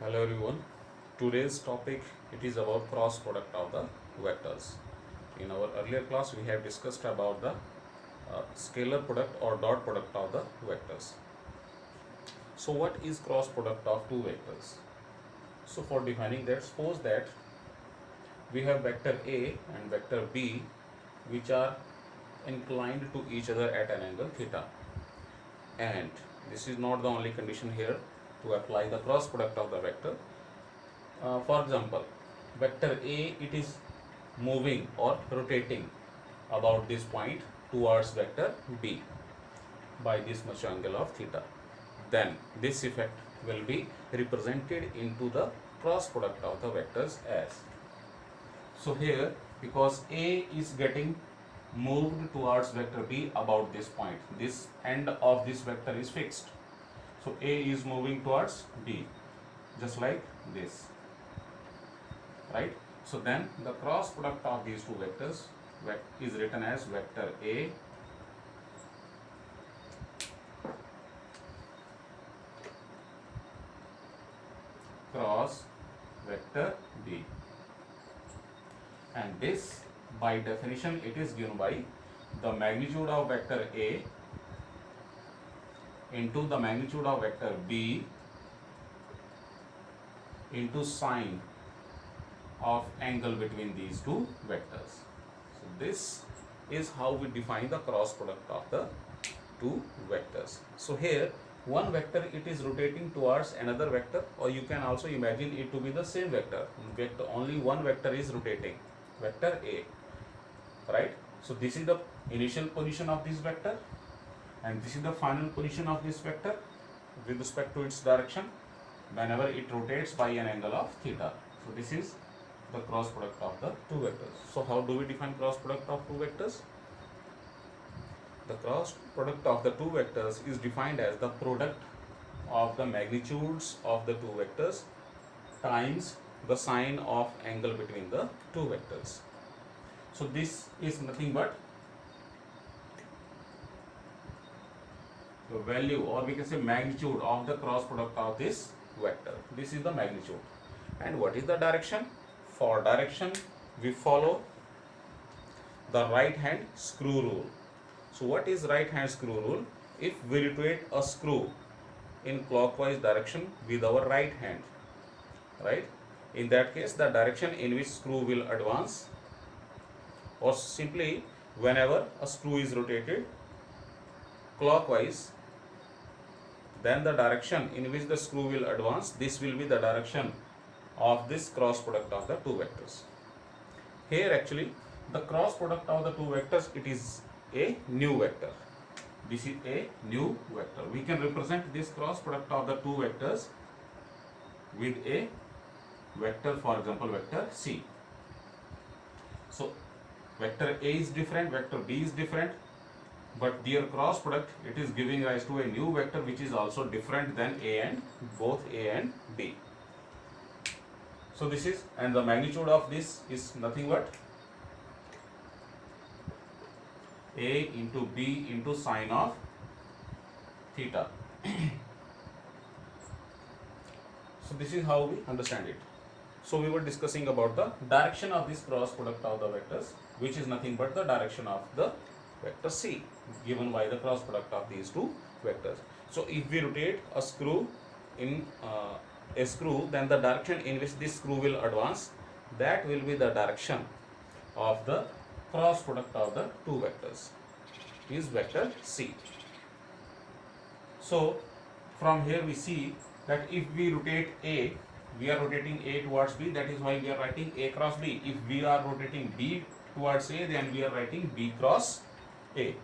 Hello everyone. Today's topic it is about cross product of the vectors. In our earlier class we have discussed about the scalar product or dot product of the vectors. So what is cross product of two vectors? So for defining that, suppose that we have vector A and vector B which are inclined to each other at an angle theta, and this is not the only condition here to apply the cross product of the vector. For example, vector A it is moving or rotating about this point towards vector B by this much angle of theta. Then this effect will be represented into the cross product of the vectors as. So here, because A is getting moved towards vector B about this point, this end of this vector is fixed. So A is moving towards B, just like this, right? So then the cross product of these two vectors is written as vector A cross vector B, and this by definition it is given by the magnitude of vector A into the magnitude of vector B into sine of angle between these two vectors. So this is how we define the cross product of the two vectors. So here one vector it is rotating towards another vector, or you can also imagine it to be the same vector. Only one vector is rotating, vector A, right? So this is the initial position of this vector and this is the final position of this vector with respect to its direction whenever it rotates by an angle of theta. So this is the cross product of the two vectors. So how do we define cross product of two vectors? The cross product of the two vectors is defined as the product of the magnitudes of the two vectors times the sine of angle between the two vectors. So this is nothing but the value, or we can say magnitude of the cross product of this vector. This is the magnitude. And what is the direction? For direction we follow the right hand screw rule. So what is right hand screw rule? If we rotate a screw in clockwise direction with our right hand, right, in that case the direction in which screw will advance, or simply whenever a screw is rotated clockwise, then the direction in which the screw will advance, this will be the direction of this cross product of the two vectors. Here actually the cross product of the two vectors, it is a new vector. This is a new vector. We can represent this cross product of the two vectors with a vector, for example vector C. So vector A is different, vector B is different, but their cross product it is giving rise to a new vector which is also different than A and both A and B. So this is, and the magnitude of this is nothing but A into B into sine of theta. So this is how we understand it. So we were discussing about the direction of this cross product of the vectors, which is nothing but the direction of the vector C given by the cross product of these two vectors. So if we rotate a screw in a screw, then the direction in which this screw will advance, that will be the direction of the cross product of the two vectors, is vector C. So from here we see that if we rotate A, we are rotating A towards B, that is why we are writing A cross B. If we are rotating B towards A, then we are writing B cross A.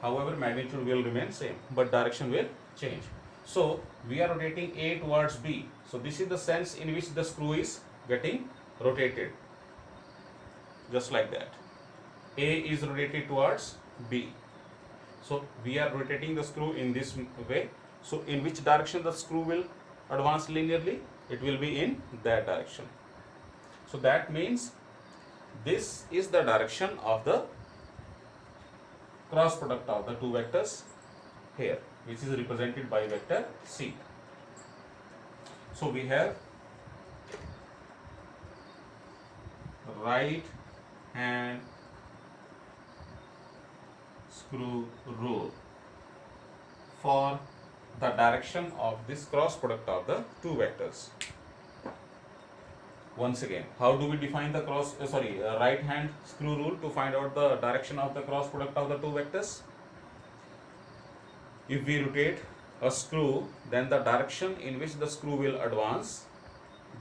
However, magnitude will remain same, but direction will change. So we are rotating A towards B. So this is the sense in which the screw is getting rotated, just like that. A is rotated towards B. So we are rotating the screw in this way. So in which direction the screw will advance linearly? It will be in that direction. So that means this is the direction of the cross product of the two vectors here, which is represented by vector C. So we have right hand screw rule for the direction of this cross product of the two vectors. Once again, how do we define the right hand screw rule to find out the direction of the cross product of the two vectors? If we rotate a screw, then the direction in which the screw will advance,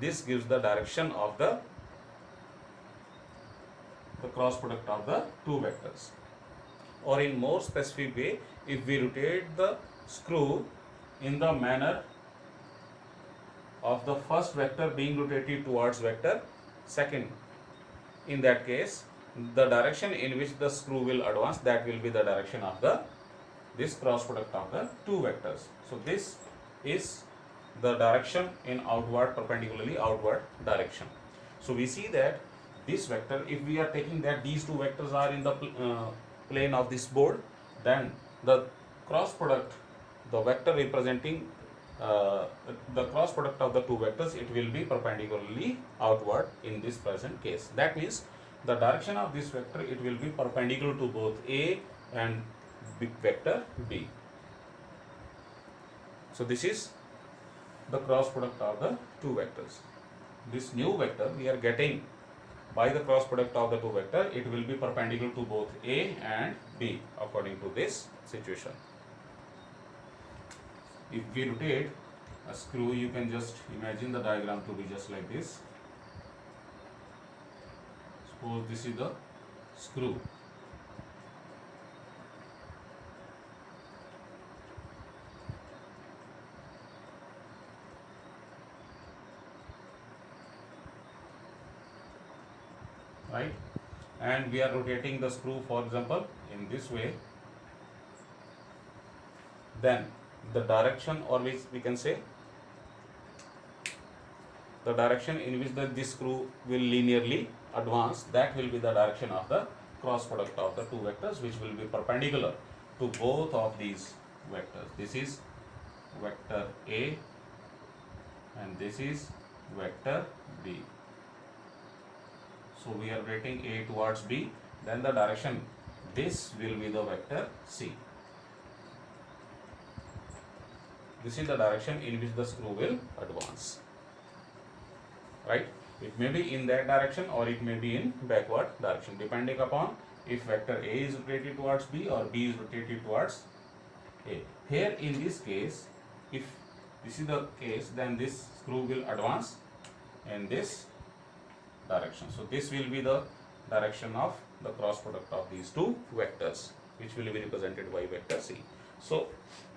this gives the direction of the cross product of the two vectors. Or in more specific way, if we rotate the screw in the manner of the first vector being rotated towards vector second, in that case the direction in which the screw will advance, that will be the direction of this cross product of the two vectors. So this is the direction in outward, perpendicularly outward direction. So we see that this vector, if we are taking that these two vectors are in the plane of this board, then the cross product, the vector representing the cross product of the two vectors, it will be perpendicularly outward in this present case. That means the direction of this vector, it will be perpendicular to both A and vector B. So this is the cross product of the two vectors. This new vector we are getting by the cross product of the two vector, it will be perpendicular to both A and B according to this situation. If we rotate a screw, you can just imagine the diagram to be just like this. Suppose this is the screw. Right? And we are rotating the screw, for example, in this way. Then the direction, or which we can say the direction in which this screw will linearly advance, that will be the direction of the cross product of the two vectors, which will be perpendicular to both of these vectors. This is vector A and this is vector B. So we are rotating A towards B, then the direction, this will be the vector C. This is the direction in which the screw will advance. Right? It may be in that direction or it may be in backward direction, depending upon if vector A is rotated towards B or B is rotated towards A. Here in this case, if this is the case, then this screw will advance in this direction. So this will be the direction of the cross product of these two vectors, which will be represented by vector C. So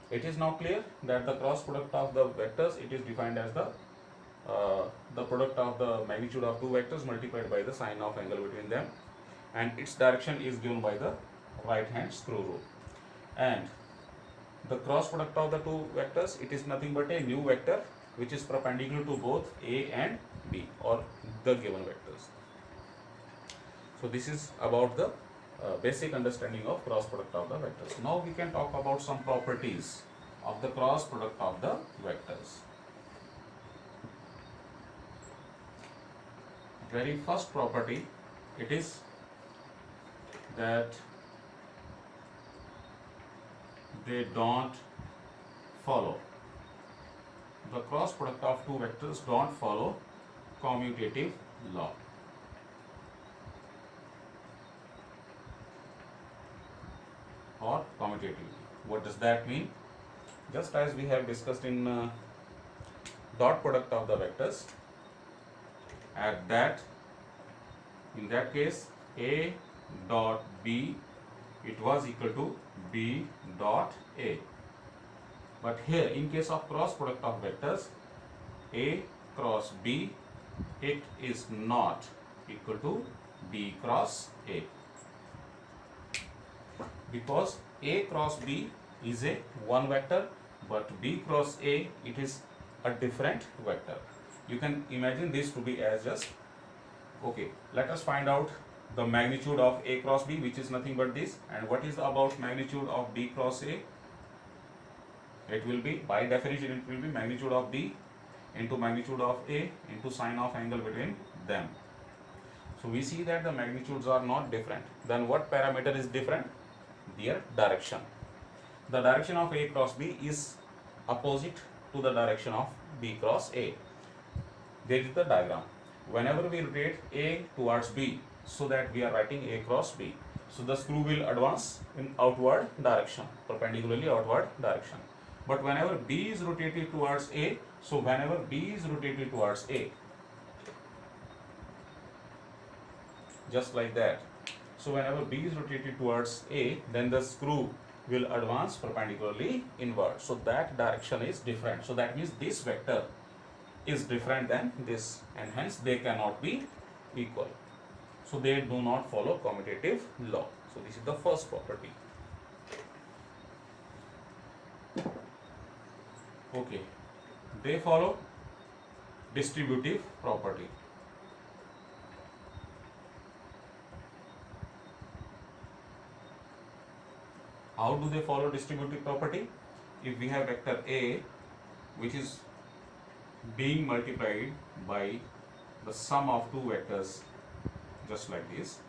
it is now clear that the cross product of the vectors, it is defined as the product of the magnitude of two vectors multiplied by the sine of angle between them, and its direction is given by the right hand screw rule. And the cross product of the two vectors, it is nothing but a new vector which is perpendicular to both A and B, or the given vectors. So this is about the basic understanding of cross product of the vectors. Now we can talk about some properties of the cross product of the vectors. Very first property, it is that they don't follow, the cross product of two vectors don't follow commutative law. Or commutativity. What does that mean? Just as we have discussed in dot product of the vectors, in that case A dot B, it was equal to B dot A. But here in case of cross product of vectors, A cross B, it is not equal to B cross A, because A cross B is a one vector, but B cross A, it is a different vector. You can imagine this to be as just, okay, let us find out the magnitude of A cross B, which is nothing but this, and what is the about magnitude of B cross A? It will be, by definition, it will be magnitude of B into magnitude of A into sine of angle between them. So we see that the magnitudes are not different. Then what parameter is different? Their direction. The direction of A cross B is opposite to the direction of B cross A. There is the diagram. Whenever we rotate A towards B, so that we are writing A cross B, so the screw will advance in outward direction, perpendicularly outward direction. But whenever B is rotated towards A, so whenever B is rotated towards A, just like that. So whenever B is rotated towards A, then the screw will advance perpendicularly inward. So that direction is different. So that means this vector is different than this, and hence they cannot be equal. So they do not follow commutative law. So this is the first property. Okay, they follow distributive property. How do they follow distributive property? If we have vector A, which is being multiplied by the sum of two vectors, just like this,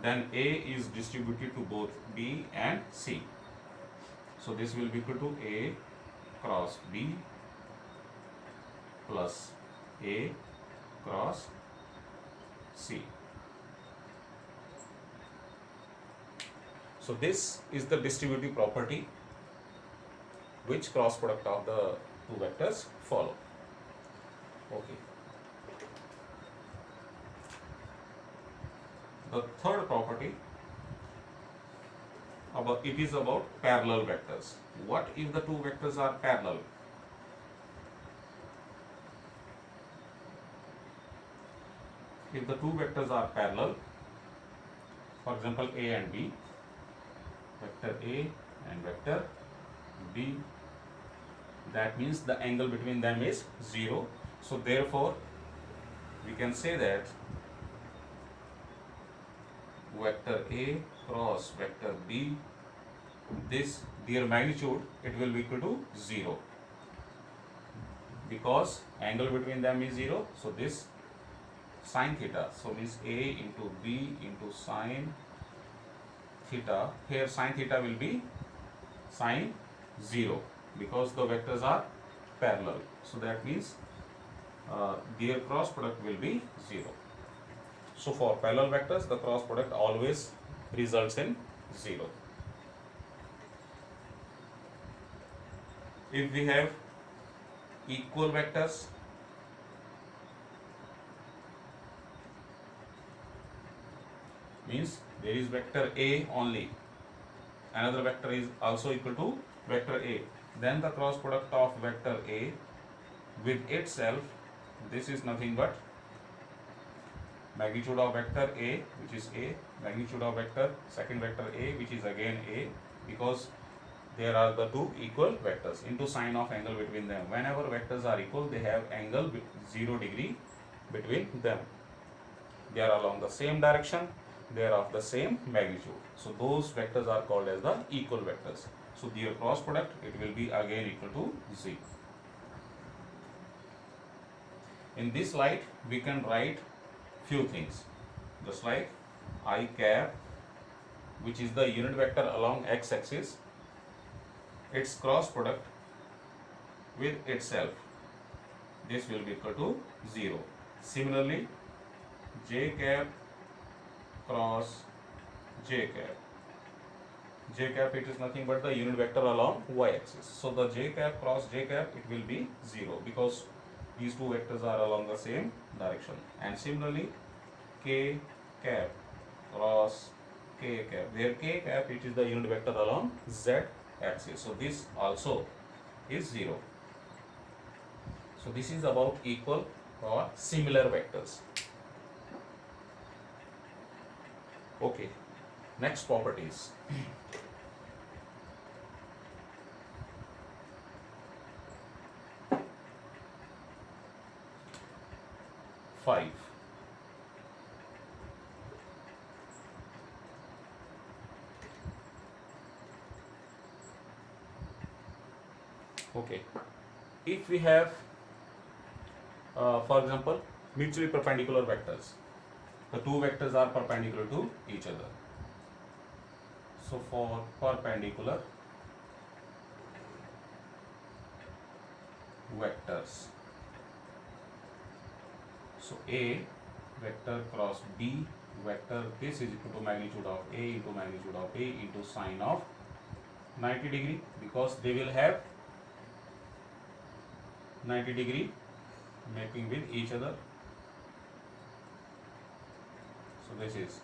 then A is distributed to both B and C. So this will be equal to A cross B plus A cross C. So this is the distributive property which cross product of the two vectors follow. Okay. The third property, it is about parallel vectors. What if the two vectors are parallel? If the two vectors are parallel, for example A and B, vector A and vector B, that means the angle between them is 0. So therefore we can say that vector A cross vector B, their magnitude, it will be equal to 0, because angle between them is 0. So this sine theta, so means A into B into sine theta, here sine theta will be sine 0, because the vectors are parallel. So that means their cross product will be 0. So for parallel vectors, the cross product always results in 0. If we have equal vectors, means there is vector A only, another vector is also equal to vector A, then the cross product of vector A with itself, this is nothing but magnitude of vector A, which is A, magnitude of vector second vector A, which is again A, because there are the two equal vectors, into sine of angle between them. Whenever vectors are equal, they have angle 0 degree between them. They are along the same direction, they are of the same magnitude. So those vectors are called as the equal vectors. So their cross product, it will be again equal to 0. In this light, we can write few things, just like I cap, which is the unit vector along x-axis, its cross product with itself, this will be equal to 0. Similarly, j cap cross j cap. J cap, it is nothing but the unit vector along y-axis. So the j cap cross j cap, it will be 0, because these two vectors are along the same direction. And similarly, k cap cross k cap, where k cap, it is the unit vector along z axis. So this also is 0. So this is about equal or similar vectors. Okay, next properties. Five. Okay, if we have for example, mutually perpendicular vectors. The two vectors are perpendicular to each other. So for perpendicular vectors, so A vector cross B vector, this is equal to magnitude of A into magnitude of A into sine of 90 degree, because they will have 90 degree mapping with each other. So this is,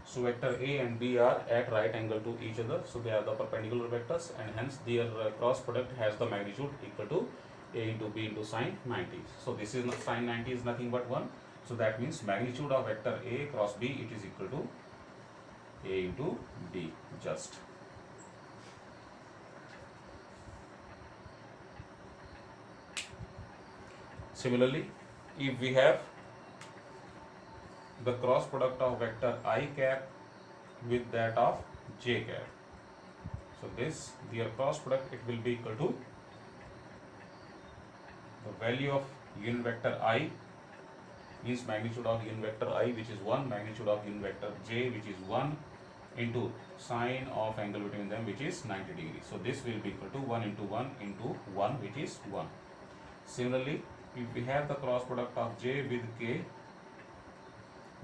so vector A and B are at right angle to each other, so they are the perpendicular vectors, and hence their cross product has the magnitude equal to A into B into sine 90. So this is not, sine 90 is nothing but 1. So that means magnitude of vector A cross B, it is equal to A into B just. Similarly, if we have the cross product of vector I cap with that of j cap, so this, their cross product, it will be equal to the value of unit vector I, means magnitude of unit vector I, which is 1, magnitude of unit vector j, which is 1, into sine of angle between them, which is 90 degrees. So this will be equal to 1 into 1 into 1, which is 1. Similarly, if we have the cross product of j with k,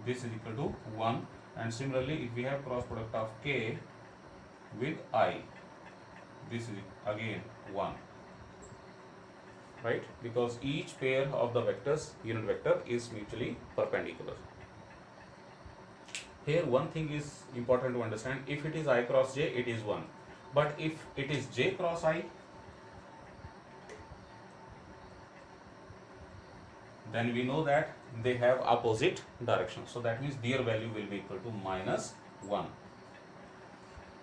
this is equal to 1, and similarly if we have cross product of k with I, this is again 1, right, because each pair of the vectors, unit vector, is mutually perpendicular. Here one thing is important to understand: if it is I cross j, it is 1, but if it is j cross I, then we know that they have opposite direction. So that means their value will be equal to -1,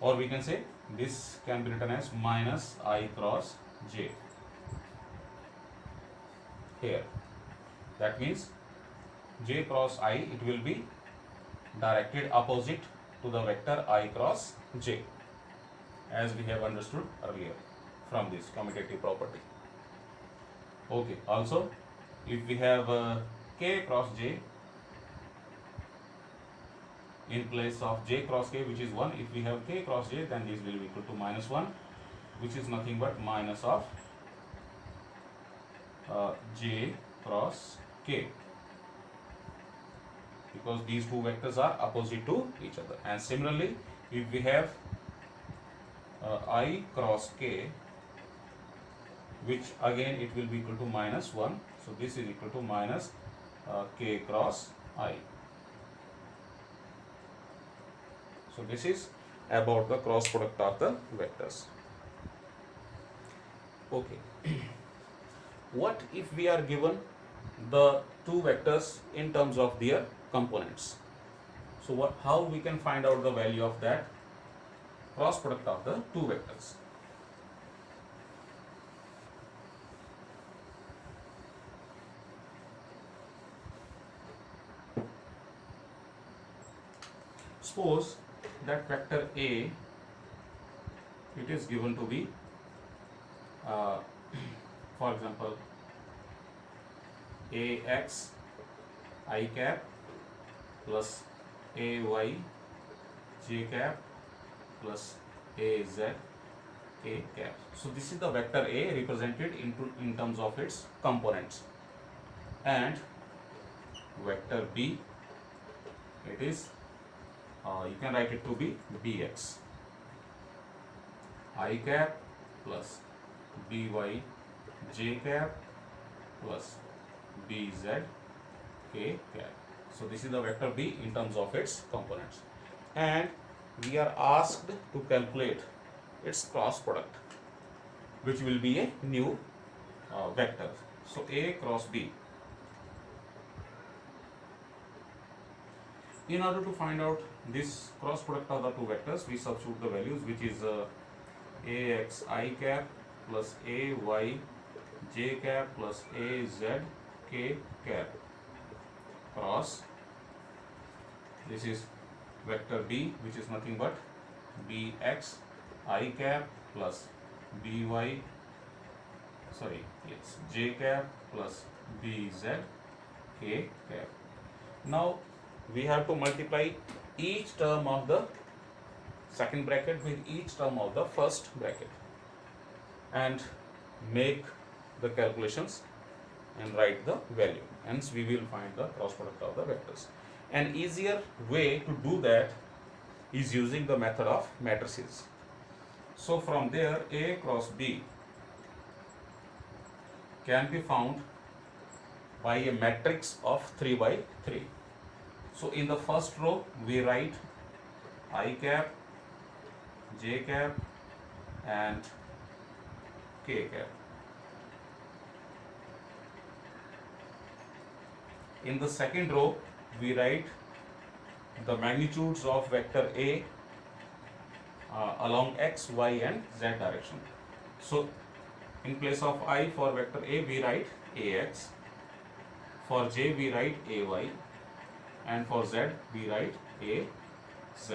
or we can say this can be written as minus I cross j here. That means j cross I, it will be directed opposite to the vector I cross j, as we have understood earlier from this commutative property. Okay, also if we have k cross j in place of j cross k, which is 1, if we have k cross j, then this will be equal to -1, which is nothing but minus of j cross k, because these two vectors are opposite to each other. And similarly, if we have I cross k, which again it will be equal to -1, so this is equal to minus k cross I. So this is about the cross product of the vectors. Okay. What if we are given the two vectors in terms of their components? So how we can find out the value of that cross product of the two vectors? Suppose that vector A, it is given to be for example ax I cap plus ay j cap plus az k cap. So this is the vector A represented in terms of its components, and vector B, it is you can write it to be bx I cap plus by j cap plus bz k cap. So this is the vector B in terms of its components, and we are asked to calculate its cross product, which will be a new vector. So A cross B. In order to find out this cross product of the two vectors, we substitute the values, which is ax I cap plus ay j cap plus az k cap cross, this is vector B, which is nothing but bx I cap plus by sorry, it's j cap plus bz k cap. Now we have to multiply each term of the second bracket with each term of the first bracket and make the calculations and write the value. Hence we will find the cross product of the vectors. An easier way to do that is using the method of matrices. So from there, A cross B can be found by a matrix of 3 by 3. So in the first row we write I cap, j cap and k cap. In the second row we write the magnitudes of vector A along x, y and z direction. So in place of I for vector A we write ax, for j we write ay, and for z we write az.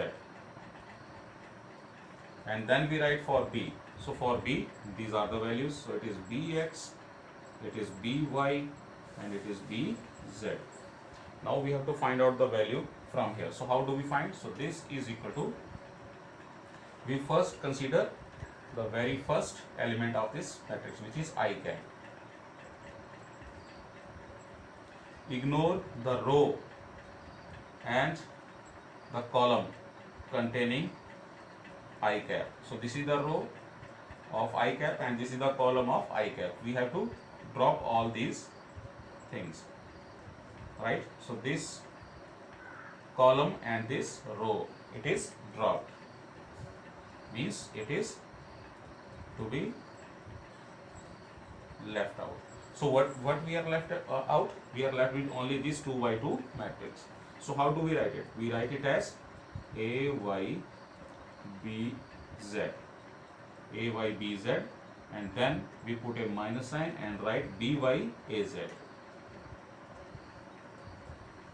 And then we write for B. So for B, these are the values. So it is bx, it is by, and it is bz. Now we have to find out the value from here. So how do we find? So this is equal to, we first consider the very first element of this matrix, which is I cap. Ignore the row and the column containing I cap. So this is the row of I cap and this is the column of I cap. We have to drop all these things, right? So this column and this row, it is dropped, means it is to be left out. So what we are left out? We are left with only this 2 by 2 matrix. So how do we write it? We write it as A Y B Z, A Y B Z, and then we put a minus sign and write B Y A Z.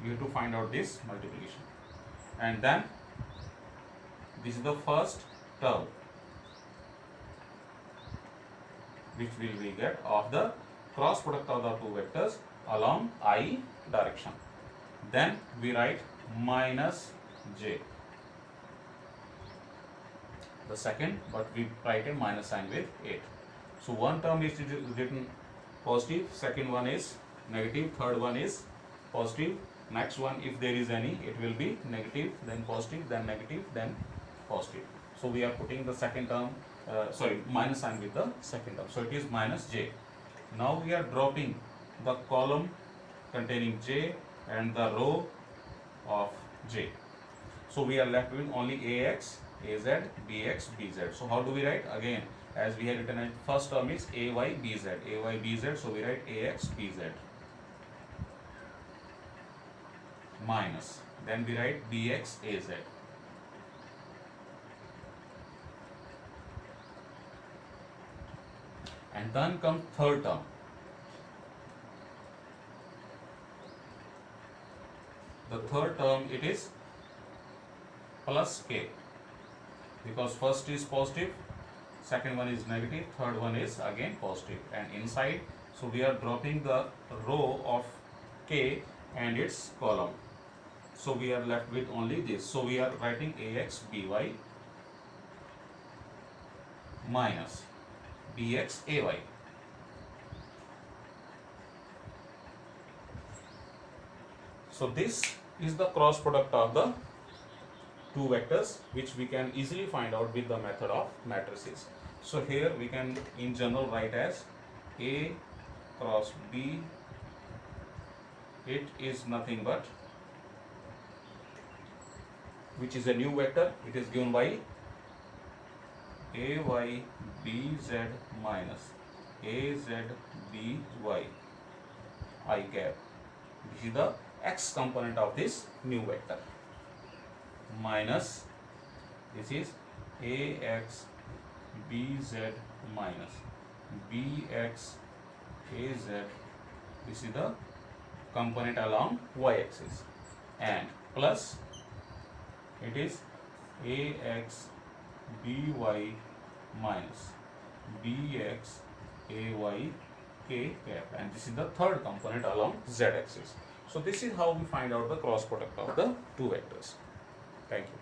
We have to find out this multiplication, and then this is the first term which will we get of the cross product of the two vectors along I direction. Then we write minus j, the second, but we write a minus sign with 8. So one term is written positive, second one is negative, third one is positive, next one if there is any it will be negative, then positive, then negative, then positive. So we are putting the second term, minus sign with the second term. So it is minus j. Now we are dropping the column containing j and the row of j. So we are left with only ax, az, bx, bz. So how do we write? Again, as we have written it, first term is ay, bz, ay, bz. So we write ax, bz minus. Then we write bx, az. And then comes third term. The third term, it is plus k, because first is positive, second one is negative, third one is again positive, and inside, so we are dropping the row of k and its column. So we are left with only this. So we are writing ax by minus bx ay. So this is the cross product of the two vectors, which we can easily find out with the method of matrices. So here we can in general write as A cross B. It is nothing but, which is a new vector, it is given by ay bz minus az by I cap. This is the x component of this new vector, minus this is ax bz minus bx az. This is the component along y axis, and plus it is ax by minus bx ay k cap, and this is the third component along z axis. So this is how we find out the cross product of the two vectors. Thank you.